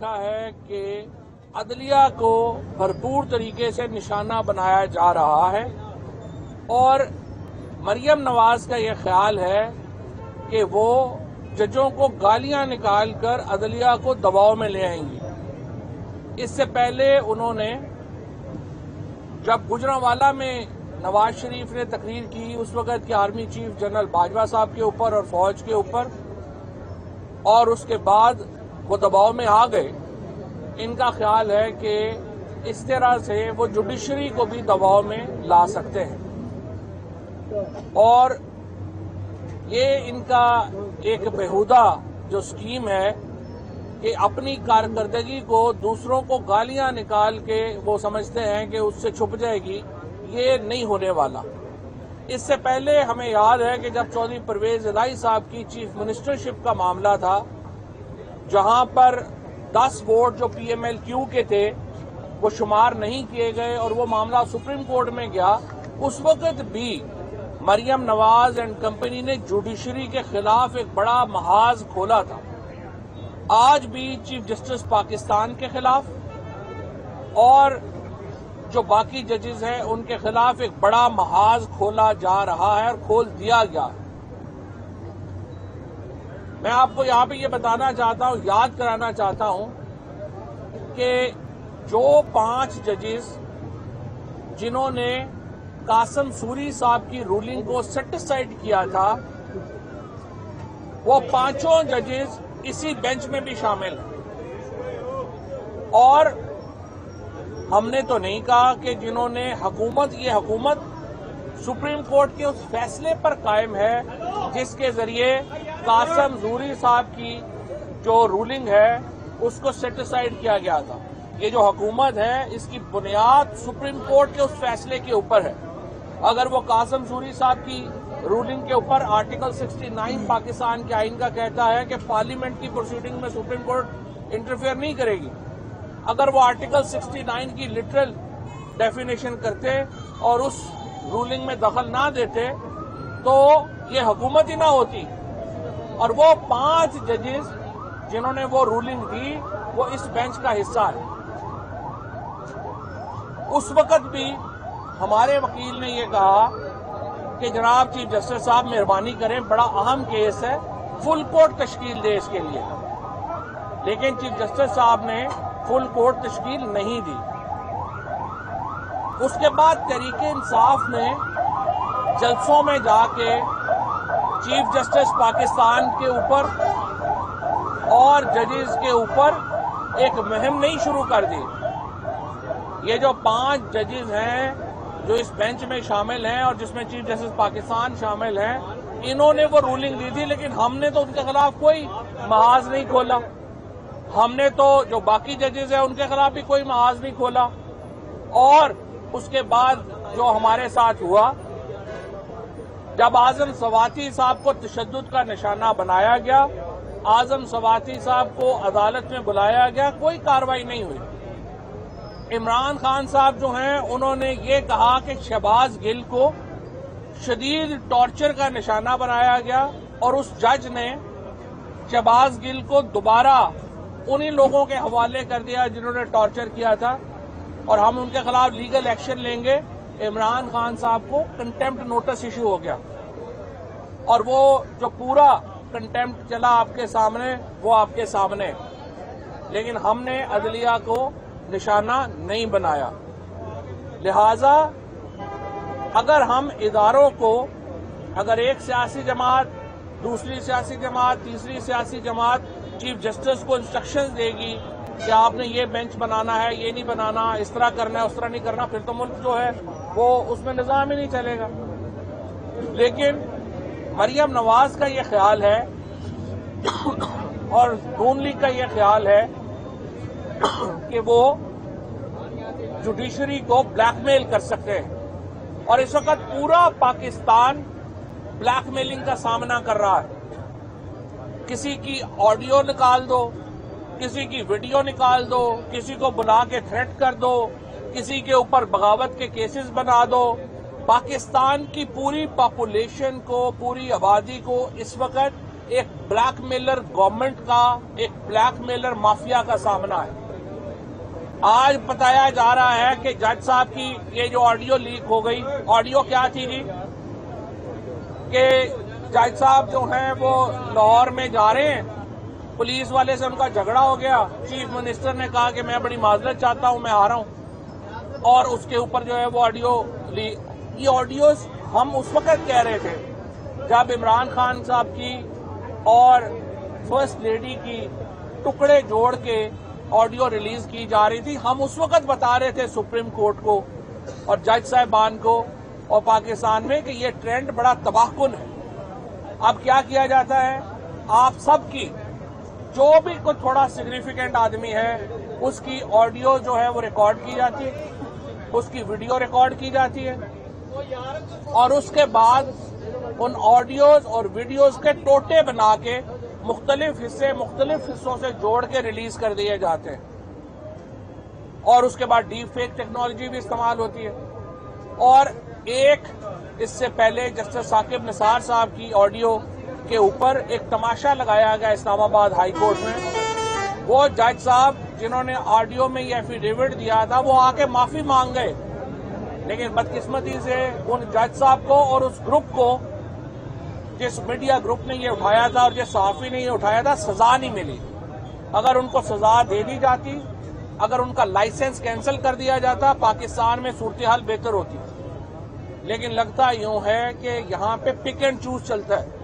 है कि अदलिया को भरपूर तरीके से निशाना बनाया जा रहा है और मरियम नवाज का ये ख्याल है कि वो जजों को गालियां निकालकर अदलिया को दबाव में ले आएंगी। इससे पहले उन्होंने जब गुजरांवाला में नवाज शरीफ ने तकरीर की उस वक्त के आर्मी चीफ जनरल बाजवा साहब के ऊपर और फौज के ऊपर, और उसके बाद वो दबाव में आ गए। इनका ख्याल है कि इस तरह से वो जुडिशरी को भी दबाव में ला सकते हैं और ये इनका एक बेहुदा जो स्कीम है कि अपनी कारकर्दगी को दूसरों को गालियां निकाल के वो समझते हैं कि उससे छुप जाएगी, ये नहीं होने वाला। इससे पहले हमें याद है कि जब चौधरी परवेज इलाही साहब की चीफ मिनिस्टरशिप का मामला था, जहां पर 10 वोट जो PMLQ के थे वो शुमार नहीं किए गए और वो मामला सुप्रीम कोर्ट में गया, उस वक्त भी मरियम नवाज एंड कंपनी ने जुडिशरी के खिलाफ एक बड़ा महाज खोला था। आज भी चीफ जस्टिस पाकिस्तान के खिलाफ और जो बाकी जजेस हैं उनके खिलाफ एक बड़ा महाज खोला जा रहा है और खोल दिया गया है। मैं आपको यहां पे ये बताना चाहता हूं, याद कराना चाहता हूं कि जो 5 जजेस जिन्होंने कासम सूरी साहब की रूलिंग को सेटिस्फाइड किया था, वो 5 जजेस इसी बेंच में भी शामिल हैं। और हमने तो नहीं कहा कि जिन्होंने ये हुकूमत सुप्रीम कोर्ट के उस फैसले पर कायम है जिसके जरिए कासम जूरी साहब की जो रूलिंग है उसको सेटिस्फाइड किया गया था। ये जो हुकूमत है इसकी बुनियाद सुप्रीम कोर्ट के उस फैसले के ऊपर है। अगर वो कासम जूरी साहब की रूलिंग के ऊपर आर्टिकल 69 पाकिस्तान के आइन का कहता है कि पार्लियामेंट की प्रोसीडिंग में सुप्रीम कोर्ट इंटरफेयर नहीं करेगी, अगर वो आर्टिकल 69 की लिटरल डेफिनेशन करते और उस रूलिंग में दखल ना देते तो ये हुकूमत ही ना होती। और वो 5 जजेस जिन्होंने वो रूलिंग दी वो इस बेंच का हिस्सा है। उस वक्त भी हमारे वकील ने ये कहा कि जनाब चीफ जस्टिस साहब मेहरबानी करें, बड़ा अहम केस है, फुल कोर्ट तश्कील दे इसके लिए। लेकिन चीफ जस्टिस साहब ने फुल कोर्ट तश्कील नहीं दी। उसके बाद तहरीके इंसाफ ने जलसों में जाके चीफ जस्टिस पाकिस्तान के ऊपर और जजेस के ऊपर एक मुहिम नहीं शुरू कर दी। ये जो 5 जजेस हैं जो इस बेंच में शामिल हैं और जिसमें चीफ जस्टिस पाकिस्तान शामिल हैं, इन्होंने वो रूलिंग दी थी, लेकिन हमने तो उनके खिलाफ कोई महाज नहीं खोला। हमने तो जो बाकी जजेस हैं उनके खिलाफ भी कोई महाज नहीं खोला। और उसके बाद जो हमारे साथ हुआ, जब आजम सवाती साहब को तशद्दुद का निशाना बनाया गया, आजम सवाती साहब को अदालत में बुलाया गया, कोई कार्रवाई नहीं हुई। इमरान खान साहब जो हैं उन्होंने ये कहा कि शहबाज गिल को शदीद टॉर्चर का निशाना बनाया गया और उस जज ने शहबाज गिल को दोबारा उन्हीं लोगों के हवाले कर दिया जिन्होंने टॉर्चर किया था और हम उनके खिलाफ लीगल एक्शन लेंगे। इमरान खान साहब को कंटेम्प्ट नोटिस इशू हो गया और वो जो पूरा कंटेम्प्ट चला आपके सामने, वो आपके सामने। लेकिन हमने अदलिया को निशाना नहीं बनाया। लिहाजा अगर हम इदारों को, अगर एक सियासी जमात, दूसरी सियासी जमात, तीसरी सियासी जमात चीफ जस्टिस को इंस्ट्रक्शंस देगी कि आपने ये बेंच बनाना है, ये नहीं बनाना, इस तरह करना है, उस तरह नहीं करना, फिर तो मुल्क जो है वो उसमें निजाम ही नहीं चलेगा। लेकिन मरियम नवाज का ये ख्याल है और नून लीग का ये ख्याल है कि वो जुडिशरी को ब्लैकमेल कर सकते हैं और इस वक्त पूरा पाकिस्तान ब्लैकमेलिंग का सामना कर रहा है। किसी की ऑडियो निकाल दो, किसी की वीडियो निकाल दो, किसी को बुला के थ्रेट कर दो, किसी के ऊपर बगावत के केसेस बना दो। पाकिस्तान की पूरी पॉपुलेशन को, पूरी आबादी को इस वक्त एक ब्लैक मेलर गवर्नमेंट का, एक ब्लैक मेलर माफिया का सामना है। आज बताया जा रहा है कि जज साहब की ये जो ऑडियो लीक हो गई, ऑडियो क्या थी जी, कि जज साहब जो हैं वो लाहौर में जा रहे हैं, पुलिस वाले से उनका झगड़ा हो गया, चीफ मिनिस्टर ने कहा कि मैं बड़ी माजरत चाहता हूं, मैं आ रहा हूं, और उसके ऊपर जो है वो ऑडियो ली। ये ऑडियोज हम उस वक्त कह रहे थे जब इमरान खान साहब की और फर्स्ट लेडी की टुकड़े जोड़ के ऑडियो रिलीज की जा रही थी। हम उस वक्त बता रहे थे सुप्रीम कोर्ट को और जज साहिबान को और पाकिस्तान में कि ये ट्रेंड बड़ा तबाहकुन है। अब क्या किया जाता है, आप सबकी जो भी कोई थोड़ा सिग्निफिकेंट आदमी है उसकी ऑडियो जो है वो रिकॉर्ड की जाती है, उसकी वीडियो रिकॉर्ड की जाती है, और उसके बाद उन ऑडियोज और वीडियोज के टोटे बना के मुख्तलिफ हिस्सों से जोड़ के रिलीज कर दिए जाते हैं, और उसके बाद डीप फेक टेक्नोलॉजी भी इस्तेमाल होती है। और एक इससे पहले जस्टिस साकिब निसार साहब की ऑडियो के ऊपर एक तमाशा लगाया गया इस्लामाबाद हाई कोर्ट में। वो जज साहब जिन्होंने ऑडियो में ये एफिडेविट दिया था वो आके माफी मांग गए, लेकिन बदकिस्मती से उन जज साहब को और उस ग्रुप को, जिस मीडिया ग्रुप ने ये उठाया था और जिस सहाफी ने ये उठाया था, सजा नहीं मिली। अगर उनको सजा दे दी जाती, अगर उनका लाइसेंस कैंसिल कर दिया जाता, पाकिस्तान में सूरत हाल बेहतर होती। लेकिन लगता यूं है कि यहां पे पिक एंड चूज चलता है।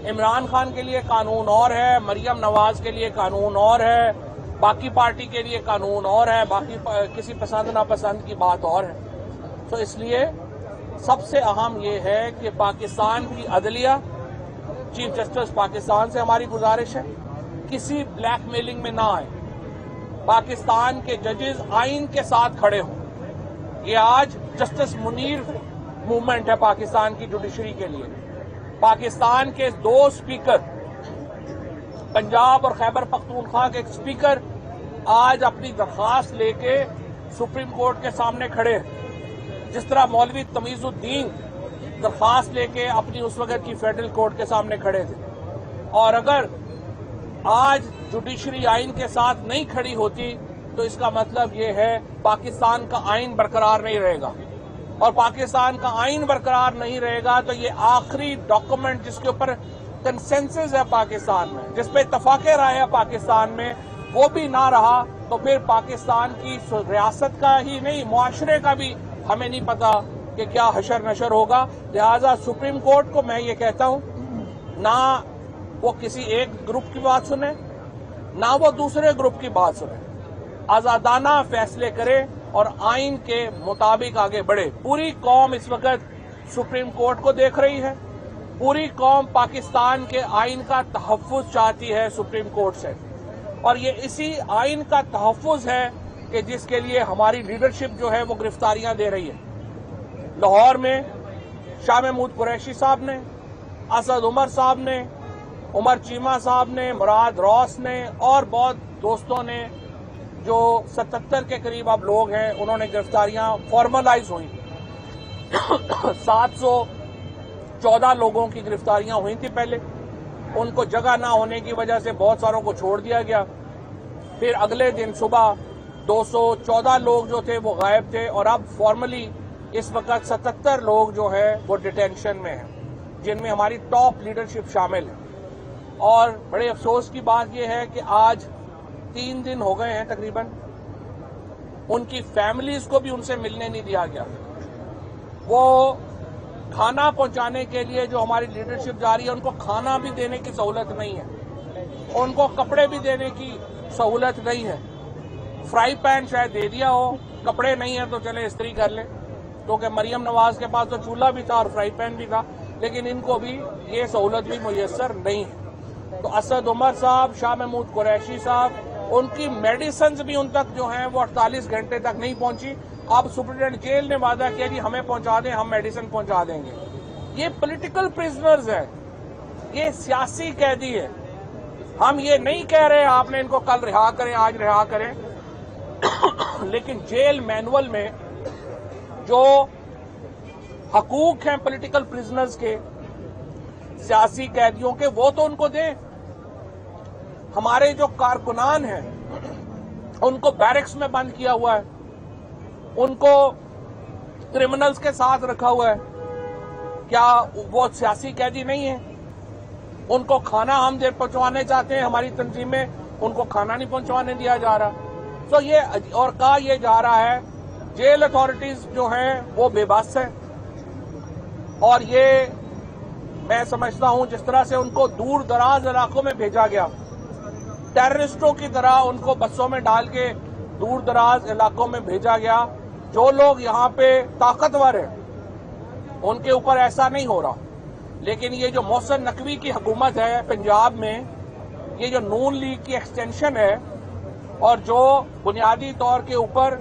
इमरान खान के लिए कानून और है, मरियम नवाज के लिए कानून और है, बाकी पार्टी के लिए कानून और है, बाकी किसी पसंद नापसंद की बात और है। तो इसलिए सबसे अहम ये है कि पाकिस्तान की अदलिया, चीफ जस्टिस पाकिस्तान से हमारी गुजारिश है, किसी ब्लैकमेलिंग में ना आए। पाकिस्तान के जजेस आइन के साथ खड़े हों। ये आज जस्टिस मुनीर मूवमेंट है पाकिस्तान की जुडिशरी के लिए। पाकिस्तान के 2 स्पीकर, पंजाब और खैबर पख्तूनख्वा के स्पीकर, आज अपनी दरखास्त लेके सुप्रीम कोर्ट के सामने खड़े हैं। जिस तरह मौलवी तमीजुद्दीन दरखास्त लेके अपनी उस वक्त की फेडरल कोर्ट के सामने खड़े थे। और अगर आज जुडिशरी आइन के साथ नहीं खड़ी होती तो इसका मतलब ये है पाकिस्तान का आइन बरकरार नहीं रहेगा, और पाकिस्तान का आइन बरकरार नहीं रहेगा तो ये आखिरी डॉक्यूमेंट जिसके ऊपर कंसेंसस है पाकिस्तान में, जिस पे इत्तफाक़ राय है पाकिस्तान में, वो भी ना रहा तो फिर पाकिस्तान की रियासत का ही नहीं, मुआशरे का भी हमें नहीं पता कि क्या हशर नशर होगा। लिहाजा सुप्रीम कोर्ट को मैं ये कहता हूं, ना वो किसी एक ग्रुप की बात सुने, ना वो दूसरे ग्रुप की बात सुने, आजादाना फैसले करे और आइन के मुताबिक आगे बढ़े। पूरी कौम इस वक्त सुप्रीम कोर्ट को देख रही है, पूरी कौम पाकिस्तान के आइन का तहफ्फुज चाहती है सुप्रीम कोर्ट से, और ये इसी आइन का तहफ्फुज है कि जिसके लिए हमारी लीडरशिप जो है वो गिरफ्तारियां दे रही है। लाहौर में शाह महमूद कुरैशी साहब ने, असद उमर साहब ने, उमर चीमा साहब ने, मुराद रॉस ने और बहुत दोस्तों ने, जो 77 के करीब अब लोग हैं, उन्होंने गिरफ्तारियां फॉर्मलाइज हुई। 714 लोगों की गिरफ्तारियां हुई थी पहले, उनको जगह ना होने की वजह से बहुत सारों को छोड़ दिया गया। फिर अगले दिन सुबह 214 लोग जो थे वो गायब थे, और अब फॉर्मली इस वक्त 77 लोग जो है वो डिटेंशन में हैं, जिनमें हमारी टॉप लीडरशिप शामिल है। और बड़े अफसोस की बात यह है कि आज 3 दिन हो गए हैं तकरीबन, उनकी फैमिलीज को भी उनसे मिलने नहीं दिया गया। वो खाना पहुंचाने के लिए जो हमारी लीडरशिप जा रही है, उनको खाना भी देने की सहूलत नहीं है, उनको कपड़े भी देने की सहूलत नहीं है। फ्राई पैन शायद दे दिया हो, कपड़े नहीं है तो चले इस्त्री कर ले, क्योंकि मरियम नवाज के पास तो चूल्हा भी था और फ्राई पैन भी था, लेकिन इनको भी ये सहूलत भी मुयस्सर नहीं है। तो असद उमर साहब, शाह महमूद कुरैशी साहब, उनकी मेडिसिन भी उन तक जो हैं वो 48 घंटे तक नहीं पहुंची। अब सुप्रीडेंट जेल ने वादा किया कि हमें पहुंचा दें, हम मेडिसिन पहुंचा देंगे। ये पॉलिटिकल प्रिजनर्स है, ये सियासी कैदी है। हम ये नहीं कह रहे आपने इनको कल रिहा करें, आज रिहा करें, लेकिन जेल मैनुअल में जो हकूक हैं पॉलिटिकल प्रिजनर्स के, सियासी कैदियों के, वो तो उनको दें। हमारे जो कारकुनान हैं उनको बैरक्स में बंद किया हुआ है, उनको क्रिमिनल्स के साथ रखा हुआ है। क्या वो सियासी कैदी नहीं है? उनको खाना हम पहुंचवाने चाहते हैं, हमारी तंजीम में उनको खाना नहीं पहुंचवाने दिया जा रहा। तो ये और कहा यह जा रहा है जेल अथॉरिटीज जो हैं वो बेबस है, और ये मैं समझता हूं जिस तरह से उनको दूर दराज इलाकों में भेजा गया, टेररिस्टों की तरह उनको बसों में डाल के दूर दराज इलाकों में भेजा गया। जो लोग यहाँ पे ताकतवर हैं उनके ऊपर ऐसा नहीं हो रहा, लेकिन ये जो मोहसिन नकवी की हुकूमत है पंजाब में, ये जो नून लीग की एक्सटेंशन है, और जो बुनियादी तौर के ऊपर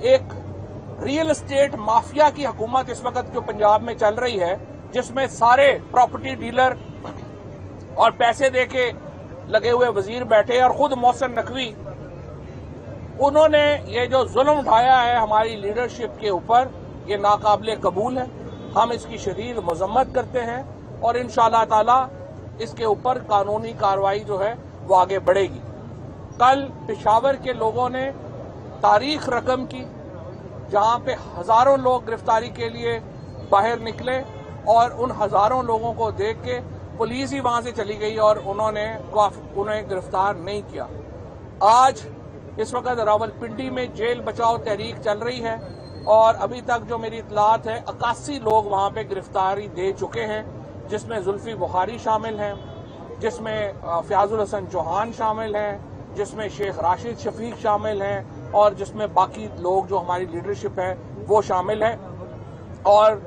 एक रियल एस्टेट माफिया की हुकूमत इस वक्त जो पंजाब में चल रही है, जिसमें सारे प्रॉपर्टी डीलर और पैसे देके लगे हुए वजीर बैठे और खुद मोहसिन नकवी, उन्होंने ये जो जुल्म उठाया है हमारी लीडरशिप के ऊपर, ये नाकाबिले कबूल है। हम इसकी शदीद मजम्मत करते हैं और इंशाअल्लाह ताला इसके ऊपर कानूनी कार्रवाई जो है वो आगे बढ़ेगी। कल पेशावर के लोगों ने तारीख रकम की, जहां पे हजारों लोग गिरफ्तारी के लिए बाहर निकले, और उन हजारों लोगों को देख के पुलिस ही वहां से चली गई और उन्हें गिरफ्तार नहीं किया। आज इस वक्त रावलपिंडी में जेल बचाओ तहरीक चल रही है, और अभी तक जो मेरी इतलात है 81 लोग वहां पे गिरफ्तारी दे चुके हैं, जिसमें जुल्फी बुखारी शामिल हैं, जिसमें फयाजुल हसन चौहान शामिल हैं, जिसमें शेख राशिद शफीक शामिल हैं, और जिसमें बाकी लोग जो हमारी लीडरशिप है वो शामिल है। और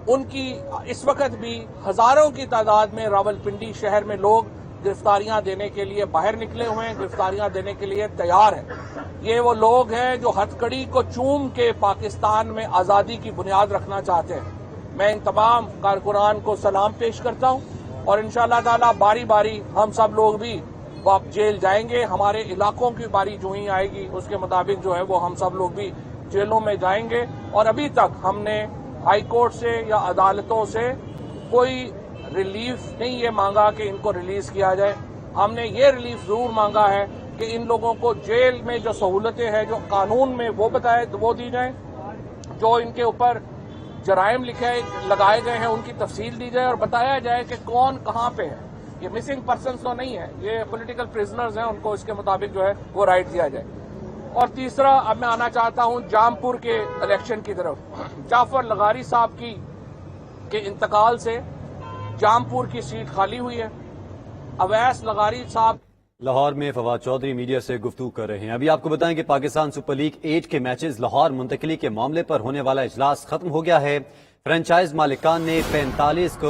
उनकी इस वक्त भी हजारों की तादाद में रावलपिंडी शहर में लोग गिरफ्तारियां देने के लिए बाहर निकले हुए हैं, गिरफ्तारियां देने के लिए तैयार हैं। ये वो लोग हैं जो हथकड़ी को चूम के पाकिस्तान में आजादी की बुनियाद रखना चाहते हैं। मैं इन तमाम कारकुनान को सलाम पेश करता हूं, और इंशाअल्लाह ताला बारी बारी हम सब लोग भी जेल जाएंगे। हमारे इलाकों की बारी जो ही आएगी उसके मुताबिक जो है वो हम सब लोग भी जेलों में जाएंगे। और अभी तक हमने हाई कोर्ट से या अदालतों से कोई रिलीफ नहीं ये मांगा कि इनको रिलीज किया जाए। हमने ये रिलीफ जरूर मांगा है कि इन लोगों को जेल में जो सहूलतें हैं जो कानून में वो वो दी जाए, जो इनके ऊपर जराइम लगाए गए हैं उनकी तफसील दी जाए, और बताया जाए कि कौन कहाँ पे है। ये मिसिंग पर्सन्स तो नहीं है, ये पॉलिटिकल प्रिजनर्स हैं, उनको इसके मुताबिक जो है वो राइट दिया जाए। और तीसरा, अब मैं आना चाहता हूं जामपुर के इलेक्शन की तरफ। जाफर लगारी साहब के इंतकाल से जामपुर की सीट खाली हुई है। अवैस लगारी साहब लाहौर में फवाद चौधरी मीडिया से गुफ्तगू कर रहे हैं। अभी आपको बताएं कि पाकिस्तान सुपर लीग 8 के मैचेस लाहौर मुंतकिली के मामले पर होने वाला इजलास खत्म हो गया है। फ्रेंचाइज मालिकान ने 45